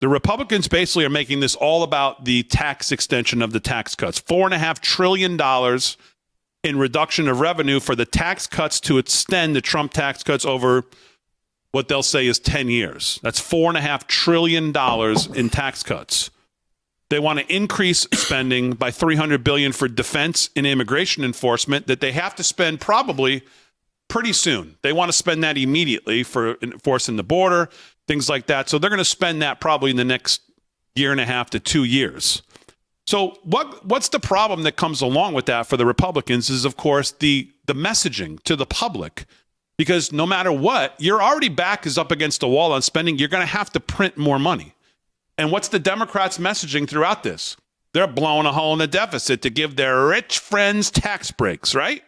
The Republicans basically are making this all about the tax extension of the tax cuts. $4.5 trillion in reduction of revenue for the tax cuts to extend the Trump tax cuts over what they'll say is 10 years. That's $4.5 trillion in tax cuts. They want to increase spending by $300 billion for defense and immigration enforcement that they have to spend probably pretty soon. They want to spend that immediately for enforcing the border, things like that. So they're going to spend that probably in the next year and a half to 2 years. So what's the problem that comes along with that for the Republicans is, of course, the messaging to the public. Because no matter what, your already back is up against the wall on spending. You're going to have to print more money. And what's the Democrats' messaging throughout this? They're blowing a hole in the deficit to give their rich friends tax breaks, right?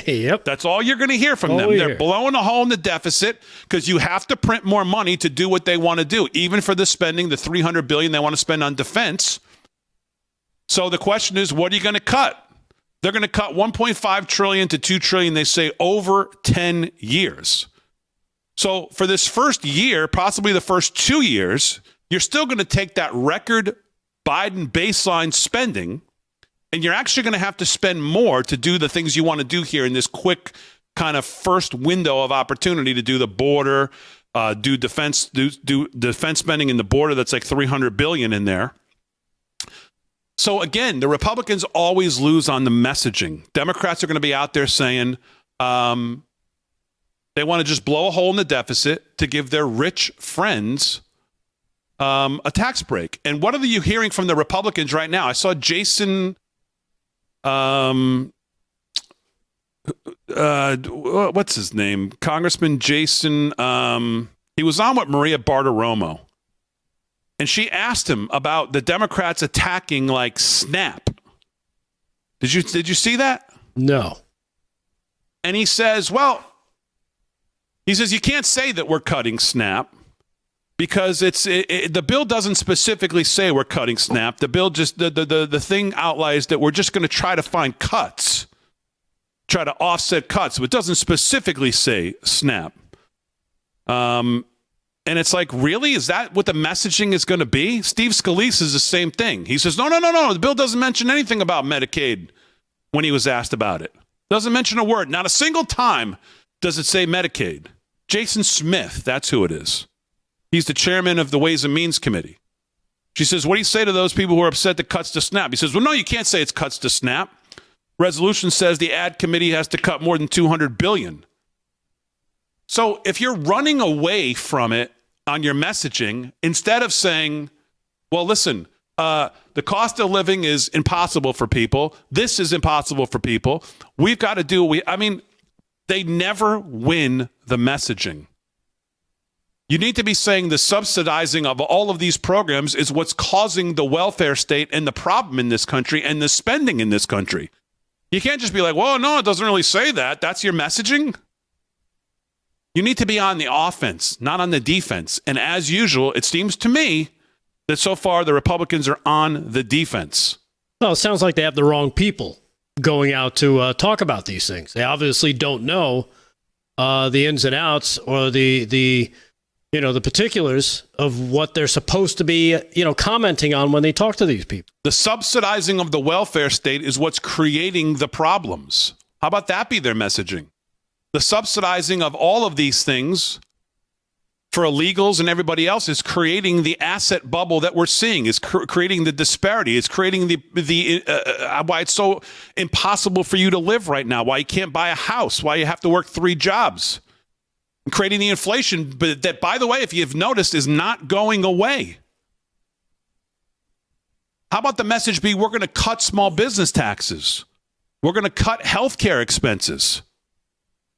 Yep. That's all you're going to hear from them. They're blowing a hole in the deficit because you have to print more money to do what they want to do, even for the spending, the $300 billion they want to spend on defense. So the question is, what are you going to cut? They're going to cut $1.5 trillion to $2 trillion, they say, over 10 years. So for this first year, possibly the first 2 years, you're still going to take that record Biden baseline spending, and you're actually going to have to spend more to do the things you want to do here in this quick kind of first window of opportunity to do the border, do defense spending in the border. That's like $300 billion in there. So again, the Republicans always lose on the messaging. Democrats are going to be out there saying they want to just blow a hole in the deficit to give their rich friends a tax break. And what are you hearing from the Republicans right now? I saw Jason, what's his name? Congressman Jason. He was on with Maria Bartiromo. And she asked him about the Democrats attacking like SNAP. Did you see that? No. And he says, you can't say that we're cutting SNAP because the bill doesn't specifically say we're cutting SNAP. The bill just the thing outlines that we're just going to try to find cuts, try to offset cuts. But it doesn't specifically say SNAP. And it's like, really? Is that what the messaging is going to be? Steve Scalise is the same thing. He says, no. The bill doesn't mention anything about Medicaid when he was asked about it. Doesn't mention a word. Not a single time does it say Medicaid. Jason Smith, that's who it is. He's the chairman of the Ways and Means Committee. She says, what do you say to those people who are upset that cuts to SNAP? He says, well, no, you can't say it's cuts to SNAP. Resolution says the ad committee has to cut more than $200 billion. So if you're running away from it on your messaging, instead of saying, well, listen, the cost of living is impossible for people. This is impossible for people. We've got to do they never win the messaging. You need to be saying the subsidizing of all of these programs is what's causing the welfare state and the problem in this country and the spending in this country. You can't just be like, well, no, it doesn't really say that. That's your messaging. You need to be on the offense, not on the defense. And as usual, it seems to me that so far the Republicans are on the defense. Well, it sounds like they have the wrong people going out to talk about these things. They obviously don't know the ins and outs or the particulars of what they're supposed to be, commenting on when they talk to these people. The subsidizing of the welfare state is what's creating the problems. How about that be their messaging? The subsidizing of all of these things for illegals and everybody else is creating the asset bubble that we're seeing, is creating the disparity. It's creating the why it's so impossible for you to live right now, why you can't buy a house, why you have to work 3 jobs, and creating the inflation but that, by the way, if you've noticed, is not going away. How about the message be, we're going to cut small business taxes. We're going to cut healthcare expenses.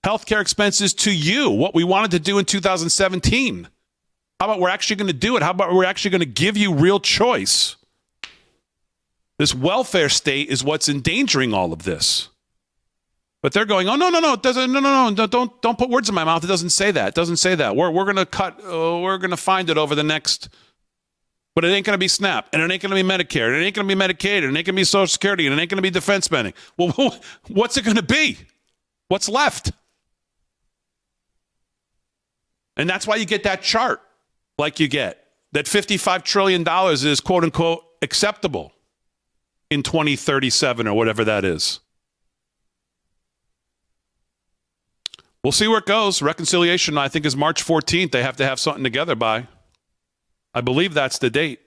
Healthcare expenses to you, what we wanted to do in 2017. How about we're actually going to do it? How about we're actually going to give you real choice? This welfare state is what's endangering all of this. But they're going, oh, no, it doesn't, no, don't put words in my mouth. It doesn't say that. It doesn't say that. We're going to cut, we're going to find it over the next, but it ain't going to be SNAP, and it ain't going to be Medicare, and it ain't going to be Medicaid, and it ain't going to be Social Security, and it ain't going to be defense spending. Well, what's it going to be? What's left? And that's why you get that chart like you get. that $55 trillion is quote unquote acceptable in 2037 or whatever that is. We'll see where it goes. Reconciliation, I think, is March 14th. They have to have something together by. I believe that's the date.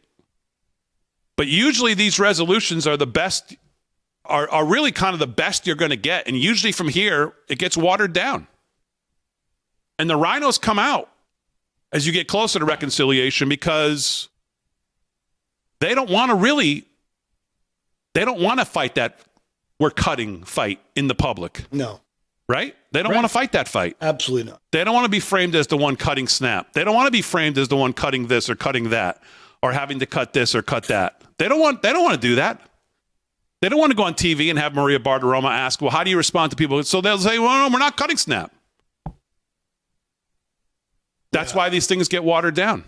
But usually these resolutions are the best, are really kind of the best you're going to get. And usually from here, it gets watered down. And the rhinos come out as you get closer to reconciliation because they don't want to fight that we're cutting fight in the public. No. Right? They don't want to fight that fight. Absolutely not. They don't want to be framed as the one cutting SNAP. They don't want to be framed as the one cutting this or cutting that or having to cut this or cut that. They don't want to do that. They don't want to go on TV and have Maria Bartiromo ask, well, how do you respond to people? So they'll say, well, no, we're not cutting SNAP. That's why these things get watered down.